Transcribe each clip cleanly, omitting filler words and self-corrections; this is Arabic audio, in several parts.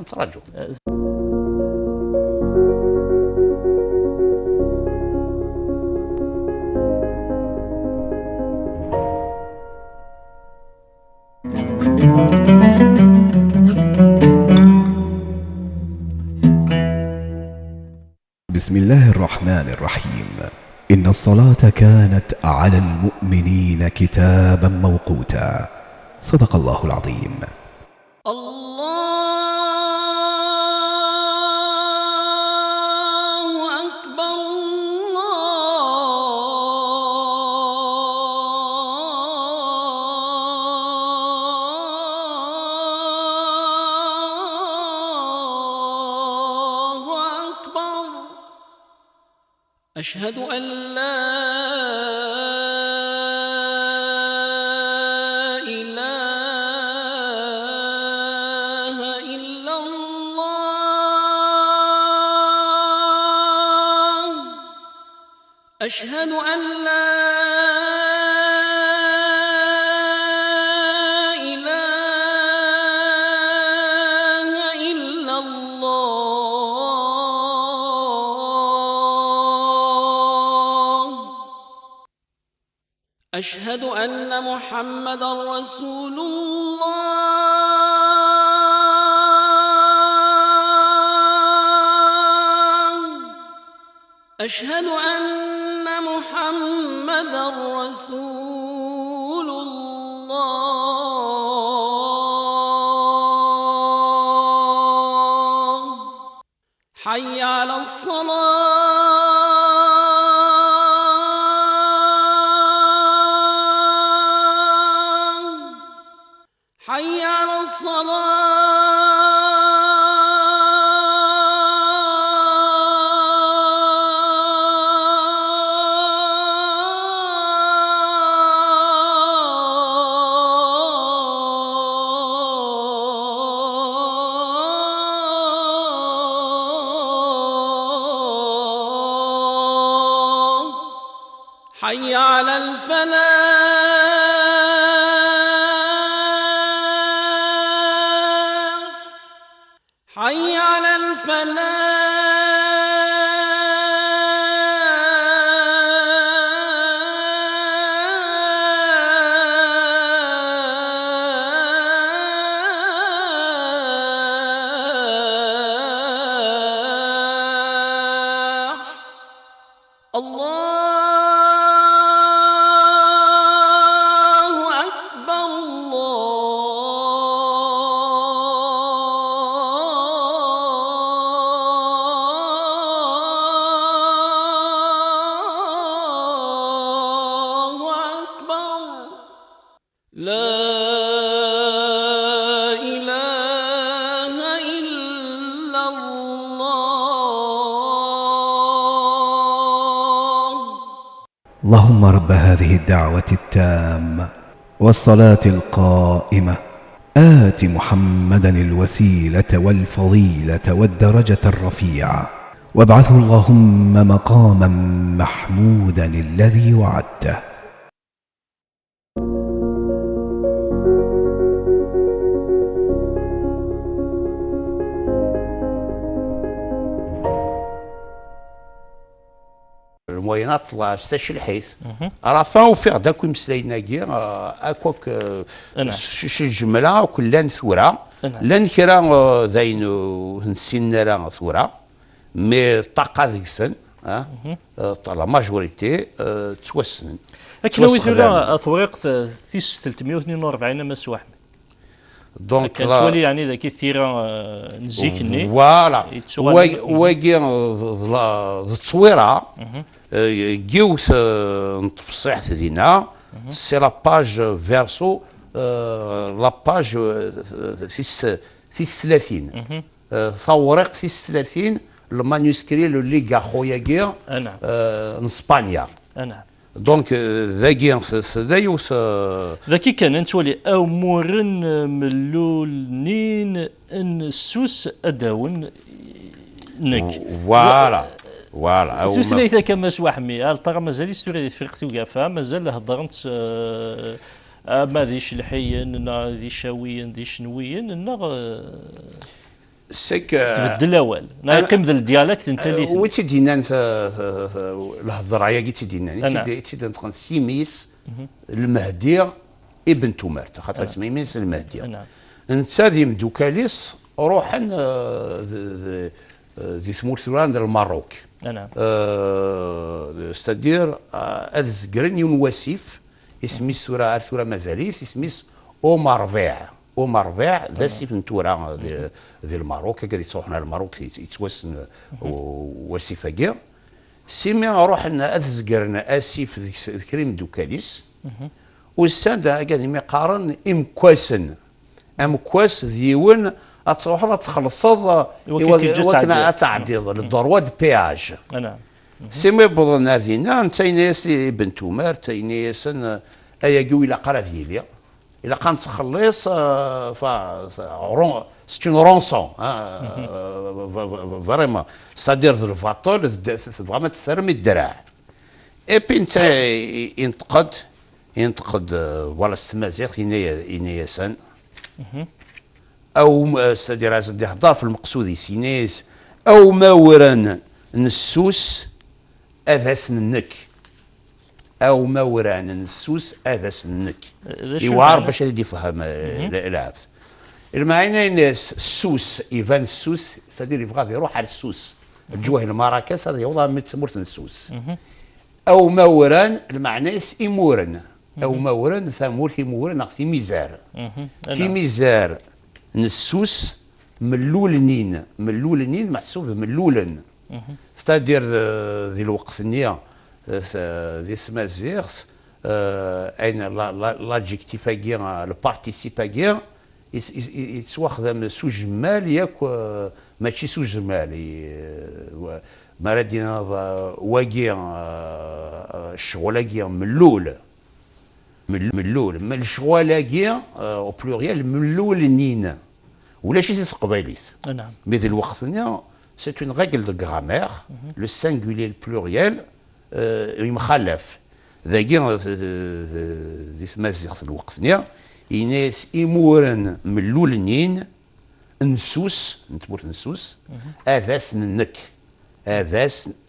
نتراجعوا. بسم الله الرحمن الرحيم. إن الصلاة كانت على المؤمنين كتابا موقوتا. صدق الله العظيم. الله أكبر الله أكبر. أشهد أن لا إله إلا الله. أشهد أن لا إله إلا الله. أشهد أن محمدا رسول الله. أشهد أن محمدا رسول الله. حي على الصلاة. حي على الصلاة. حي على الفلاح. حي على الفلاح. الله أكبر الله أكبر. لا إله إلا الله. اللهم رب هذه الدعوة التامة والصلاة القائمة آت محمدا الوسيلة والفضيلة والدرجة الرفيعة وابعثه اللهم مقاما محمودا الذي وعدته. الموينات الله استشل الحيث راه فاو فيغ داك مسلاينا كي اكوك شي الجمله وكلان ثوره لان كرا زين نسين راه ثوره مي الطاقه ديكسن لا ماجوريتي توسن لكن ويزولا ثوريق 342 مسواح دونك كتولي يعني ذاك الثيره نزيكني فوالا واكي التصويره جيوس نتبصح تدينا سي لا باج فيرسو لا باج 36 ثوريق 36 المانيسكري لو ليغا خويا كي اسبانيا نعم دونك ذاكي ذايوس ذاكي كان نتولي امورن ملولنين ان السوس اداون نك فوالا فوالا سوسليثا كما سواحمي الطاغ مازال يستوري في فرقتي وقافا مازال هضرنت ما ذي شلحيين نا ذي شاويين ذي شنويين نا سك تبدل الاول ناقم ذا الديالكت انت اللي وتيدينا الهضره يا تيدينا تيدينا سيميس المهدي ابن تومرت خاطر سميس المهدي نعم انت ذي مدوكاليس روحا ذي ثمورثوران الماروك نعم ستادير الزقرن يون وسيف اسمي سورة ثورة مازاليس اسمي أومار فيع ذا سيف نتورا ذي الماروك كذا يتروحنا الماروك يتوسن وسيف كاع سيمي روح لنا الزقرن اسيف ذكريم دوكاليس والساند كذا مقارن امكواس ديون تروح تخلصض وكنا تعديض للضروه دو بياج نعم سيمي بضنا دينا نتاينيس بن تومار تاينيس اياكو الى قرا ديالي الى كان تخلص ف سي اون رونسون فريمون ستادير الفاطول فريمون تسرمي الدراع اي بي انت ينتقد فوالا السمازيغ ينيسان او ستادير يهضر في المقصود سينيس او ما وران نسوس اذاس النك او ما وران نسوس اذاس النك يوار باش يفهم العبد المعنى الناس السوس ايفان السوس ستادير يبغى يروح على السوس الجوه المراكز هذا يوضع من تمرت السوس او ما وران المعنى يمورن او ما وران ثمور في مورن في ميزار في ميزار نسوس ملولنين محسوب ملولن ستادير ذي الوقت النية ذي سما زيغس اين لاجيكتيف كاع البارتيسيب كاع يتواخذ سوجمال ياك ماشي سوجمال ما ردينا واقيا الشغل كاع ملول من الشغل كاع او بلوريال ملولنين ولا شي تقبايليت نعم مثل الوقت c'est une règle de grammaire le singulier le pluriel يمخلف ذاكي ذي سمازيغ في الوقت يناس إمورن ملولنين نسوس نتبورت نسوس اذاس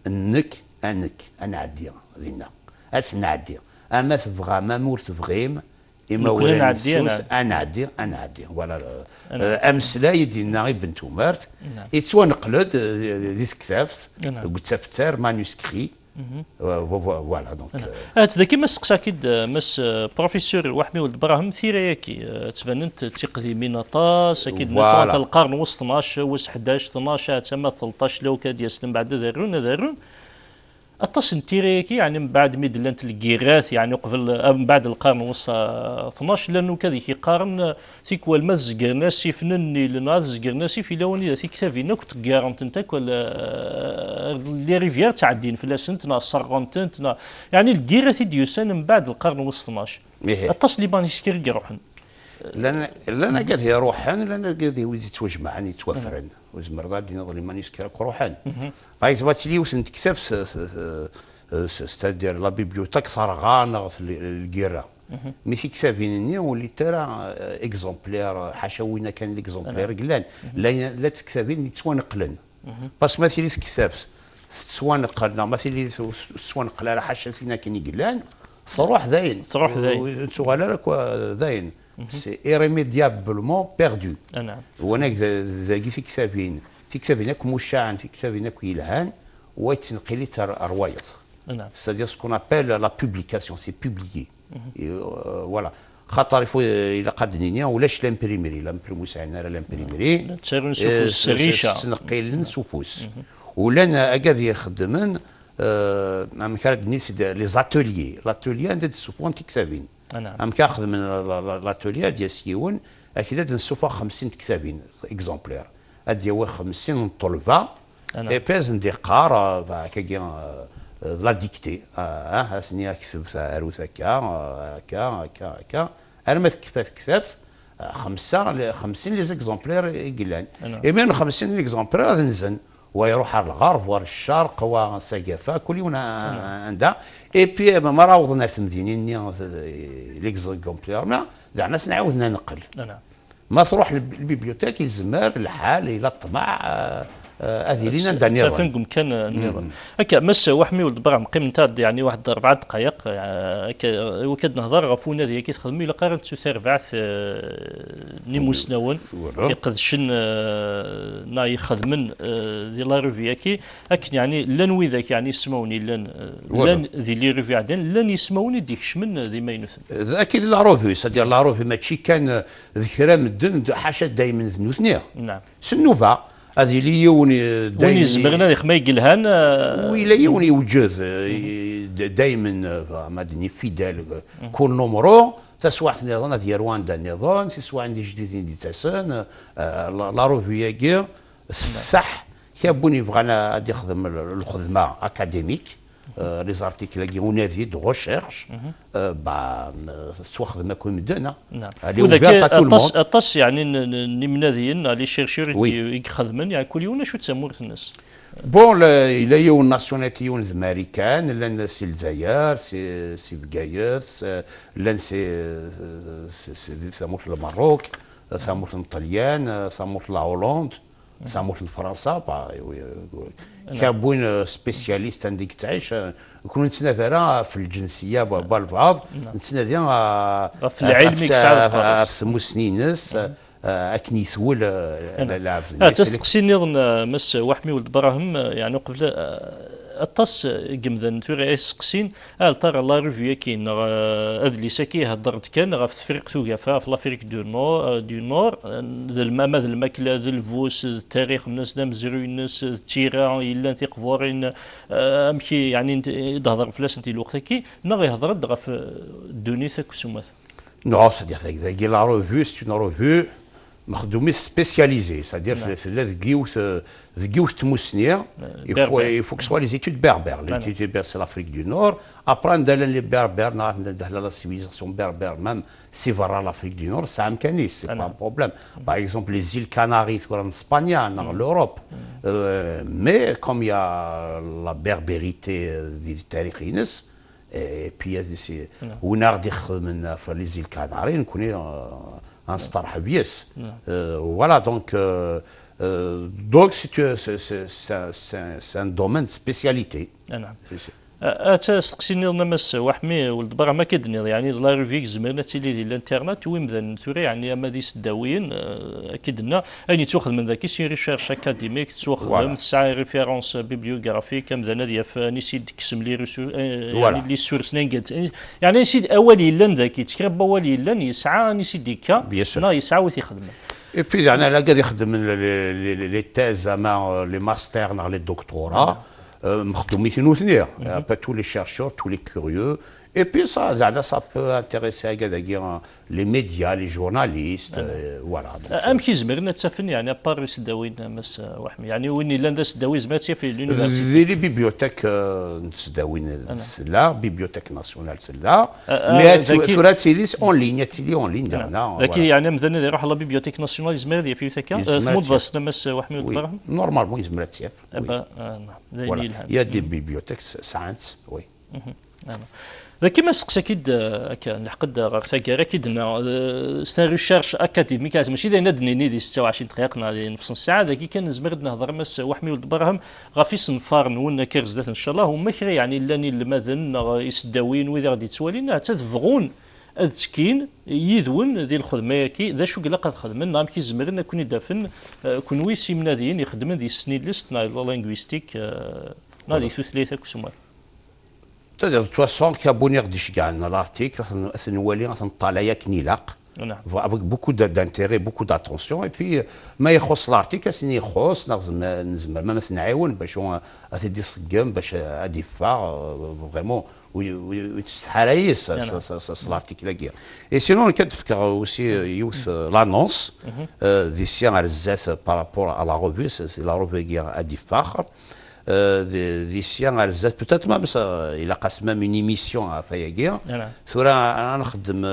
النك انك انا عدي ذينا اس نعدي اما تبغى ما مور تبغيم اما ولا نسوس انا عدي ولا امسلاي ديالنا ابن تومارت يتوانقلد ذي كتافت كتافتار مانوسكري فوالا دونك هذا كيما سقسا اكيد مس بروفيسور وحمي ولد براهم ثيرياكي تبانت تقديمين طاس اكيد نتوما القرن وسط 12 وسط 11 12 تما 13 لو كاد يسلم بعد ذارون الطاس نتيريكي يعني من بعد ميدلانت الكيراث يعني قبل من بعد القرن وسط 12 لانه كذا كيقارن تيكوال ما زقرناسي فنني لنا زقرناسي في لوني في كتافينا كنت كارنت انت ولا لي ريفيير تعدين في لاسنتنا الصرغونتنا يعني الكيراث ديوسان من بعد القرن وسط 12 الطاس اللي باني سكير يروحن لنا قال هي روحان لنا قال هي ويزي توجمعن يتوفرن وزمر غادي نظري ماني سكير روحان بايت باتلي وسنت كتاب ستادير لا بيبليوتيك صرغان في الكيرا مي في كتابين ولي ترى اكزومبلير حاشا وين كان ليكزومبلير قلان لا كتابين يتوانقلن باش مثلي كتاب توانقلنا مثلي توانقل على حاشا فينا كان قلان صروح ذاين تغالى لك ذاين سي ايريميديابلمون بيردو نعم وانا ذاكي في كتابين مشاعن في كتابين يلهان ويتنقلي روايط نعم c'est-à-dire ce qu'on appelle la publication c'est publié voilà خاطر يفو الى قدنيني ولاش لامبريميري لامبريموس عندنا لامبريميري تسيرو نشوفوا السريشه تنقل نسوفوس ولانا اكاد يخدمن ام كارد نيس لي زاتوليي لاتوليي عند تسوفون كتابين ام كاخذ من لاتوليي ديال سيون اكيد نسوفا 50 كتابين اكزومبلير ادي 50 طلبه اي بيز نديقار لا ديكتي اسني اكتب عروس هكا انا ما كتبت 50 لي زيكزومبلير يقلان اي من 50 ليكزومبلير هذا نزن ويروح على الغرب والشرق والسقافه كل يوم عندها اي بي ما راوضنا في المدينه ليكزومبلير دعنا نعاود ننقل ما تروح للبيبليوتيك يزمر الحال الى الطمع هذه لينا ندير النظام. فنقوم كان النظام هكا مس وحمي ولد براهم قيم نتاع يعني واحد 4 دقائق هكا وكاد نهضر غفونا ذي كي تخدمي الا قارن تسوثر بعث نيموس نون يقدشن نا يخدمن ذي لا ريفي كي اكن يعني لن وذاك يعني يسموني لن ذي لي ريفي عدن لن يسموني ديكش من ذي ما ينوث اكيد لا روفي سادير لا روفي ماشي كان ذكرى مدن حاشا دائما ذنوثنيا نعم سنوفا هذه لي يوني دايما زمرنا ذيك ما يقلهان ويلا يوني وجوذ دائما مدني فيدال كل نمرو تسواح نظام هذه رواندا نظام تسواح عندي جديدين دي تاسن لا روفي كي صح كابوني بغانا غادي يخدم الخدمه اكاديميك لي زارتيكل كي ونادي دو ريشيرش سوا خدمه كون مدنا نعم وذاك الطس يعني نمناذيين لي شيرشور يخدمن يعني كل يوم شو تسمور الناس بون الى يون ناسيوناليتي يون امريكان لان سي الجزائر سي بكايس لان سي سامور المغرب سامور الطليان سامور لا هولندا سامور فرنسا كابوين سبيسياليست عندك تعيش نكون نتناثر في الجنسيه بالبعض نتناثر في العلم في سمو سنينس اكني ثول لاعب تسقسي نظن مس وحمي ولد براهم يعني قبل الطس قمذن توري يسقسين ترى لا ريفيو كاين هذا ساكي هضرت كان غا في فريق توقفها في لافريك دو نور ذا الماما ذا الماكله ذا الفوس التاريخ الناس دام زرو الناس التيران الا تيقفورين امشي يعني تهضر فلاس انت الوقت كي نغي هضرت غا في دونيثا كسومات نو سادير ذاك لا ريفيو سي اون ريفيو مخدومين سبيسياليزي سادير في ذكيوث تموسنيا يفو كسوا لي زيتود بربر لي زيتود بربر سي لافريك دو نور ابران دالن لي بربر نعرف ندهلا لا سيفيليزاسيون بربر مام سي فرا لافريك دو نور سا امكانيس سي با بروبليم باغ اكزومبل لي زيل كاناري تكون اسبانيا نار لوروب مي كوم يا لا بربريتي دي التاريخ ينس اي بي سي ونار يخدم في لي زيل كاناري نكوني نسترحب بيس فوالا دونك سي ان دومين سبيسياليتي نعم تسقسيني مس وحمي ولد برا ما كدني يعني لا ريفيك زمرنا تيلي ديال الانترنت ويمذن ثوري يعني ما ديس الداويين اكيدنا اني تاخذ من ذاك سي ريشيرش اكاديميك تاخذ تسعى ريفيرونس بيبليوغرافيك كمذا ديال نسيت كسم لي يعني لي سورس نينغت يعني نسيت اولي لان ذاك تكرب اولي لان يسعى نسيت ديكا لا يسعى ويخدم اي بي يعني انا قاعد يخدم لي تيز مع لي ماستر مع لي دكتوراه مخدومين ثنيا با تو لي شيرشور تو لي كوريو اي بي زعما سا بو انتريسي هكذا لي ميديا لي جورناليست فوالا ام كي زمرنا تسافن يعني بار سداوين مس وحمي يعني وين لا سداوي زماتي في لونيفرسيتي لي بيبيوتيك نسداوين لا بيبيوتيك ناسيونال لا مي صورات سيليس اون لين تيلي اون لين درنا لكن يعني مثلا يروح لا بيبيوتيك ناسيونال زمر في ثكا تموت فاس مس وحمي ودراهم نورمالمون يزمر تياب نعم يا دي بيبيوتيك ساينس وي كيما سقسا كيد نحقد غير ثاكا كيد سان ريشيرش اكاديميك ماشي داينا دنيني دي 26 دقيقه نص ساعه ذاك كان نزمر نهضر مس وحمي ولد براهم غافي صنفار نون كرزدات ان شاء الله هما كري يعني لاني المذن يسداوين وإذا غادي تسوالينا تتفغون التكين يذون ذي الخدمه كي ذا شو قال قد خدمنا نعم كي زمرنا كوني دافن كونوي سيمناديين يخدمن ذي سنين ليست لا لينغويستيك نادي ثلاثه كسمات de toute façon, كابوني غادي يشجعنا لارتيكل نولي غنطالع ياك نيلاق avec beaucoup d'intérêt beaucoup d'attention et puis ما يخص لارتيكل سيني يخص نزمر ما نعاون باش غادي يصقم باش غادي يفا فريمون ويتستحرايس لارتيكل كاع اي سينون كتفكر اوسي يوث لانونس دي سيان رزاس بارابور على لا ريفي سي لا ريفي كاع غادي يفا دي سيان رزات بوتيت ما بس الى قاسمه من ايميسيون فيا ثورة انا نخدم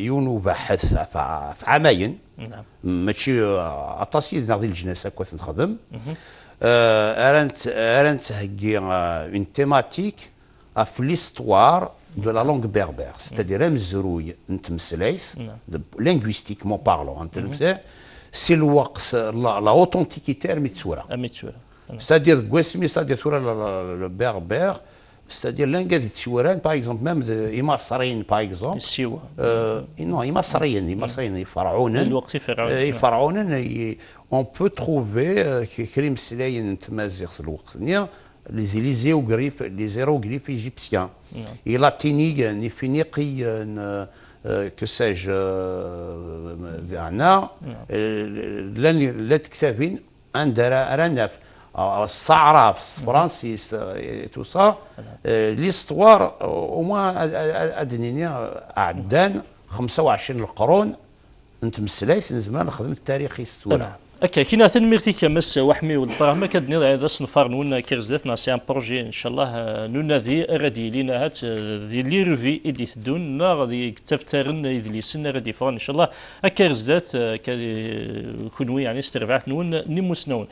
يونو باحث في عامين ماشي اطاسي ناخذ الجنازه كنت نخدم ارنت هكي اون تيماتيك في ليستوار de la langue berbère, c'est-à-dire مزروي نتمسلايس linguistiquement parlant c'est la haute antiquité متسورة c'est-à-dire قواسمي c'est-à-dire سورة le berbère c'est-à-dire l'engagement de Tchouran, par exemple, même de Imasrine, par exemple. Non, Imasrine, on peut trouver les hiéroglyphes égyptiens. Et latiniques, les phéniciens, que sais-je, l'Etxavine, Andaranaf. الصعرة فرانسيس تو سا ليستوار au moins ادنيني عدان 25 القرون نتمسلايس نزمان نخدم التاريخي السوري هكا كاين تنميرتي كمس وحمي والبراهمه كدني هذا صنفار نون كرزاتنا سي ان بروجي ان شاء الله نون ذي غادي لينا هات ذي لي روفي ايدي تدون غادي تفترن يدليسن غادي فان ان شاء الله هكا رزات كونوي يعني استرفعت نون نيموسنون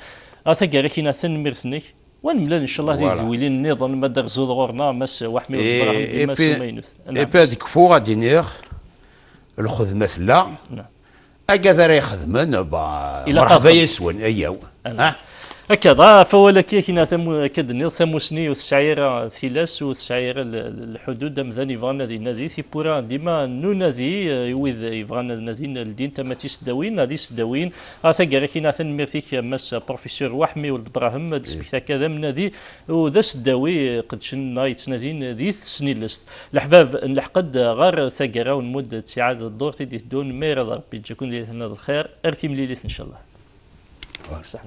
أثقل كنا تنمرثنك ونملان إن شاء الله ذي ذويلين النظام مدى غزود غورنا مس وحمي والبراهم مس مينوث إبي هذيك فوق غادي نير الخدمة لا أكذا راه يخدمن مرحبا يسون أياو هكذا فولا كينا كدني ثموسني وتسعير ثلاث وتسعير الحدود مذاني فغانا ذي نادي ثيبورا ديما نو نادي يوذ فغانا نادي الدين تماتي سداوين نادي سداوين ثقا كينا ثنميرتيك مس بروفيسور وحمي والبراهم تسبيكتا كذا من نادي وذا سداوي قد شنا يتنادين ذي سنين لست الحباب نلحقد غير ثقا ونمد تسعاد الدور تيدي دون مير ربي تكون لي هنا الخير ارتي مليليت ان شاء الله صح.